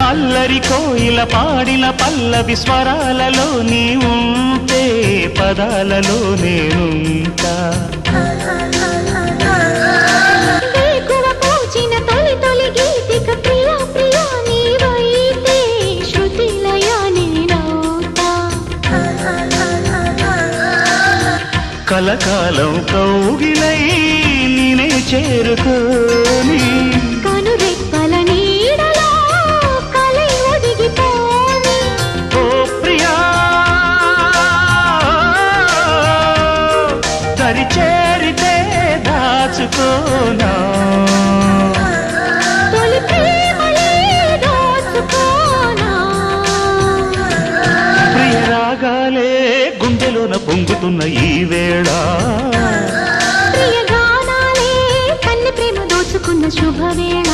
అల్లరి కోయిల పాడిన పల్లవి స్వరాలలో నీ ఉంటే పదాలలో నేనుంటా కలకాలం కౌగిలై నేనే చేరుకోని కనురెప్పల నీడలో కలై ఒదిగిపోని ఓ ప్రియా దరి చేరితే దాచుకోనా తొలి ప్రేమలే దోచుకోనా ప్రియ రాగాలే గుండెలోన పొంగుతున్న ఈ వేళ ప్రియ గానాలే కన్నె ప్రేమ దోచుకున్న శుభవేళ